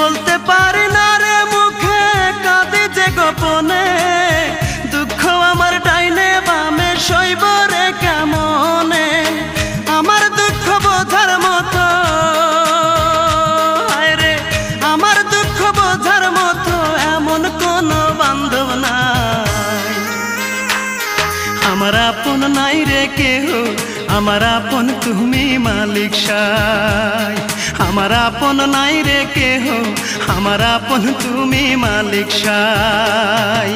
বলতে পারি না রে মুখে, কাঁদি যে গোপনে, দুঃখ আমার ডাইনে বামে সইব রে কেমনে। আমার দুঃখ বোঝার মতো, রে আমার দুঃখ বোঝার মতো এমন কোনো বান্ধব নাই। আমার আপন নাই রে কেহ, আমার আপন তুমি মালিক সাই। আমার আপন নাই রে কেহ, আমার আপন তুমি মালিক সাই।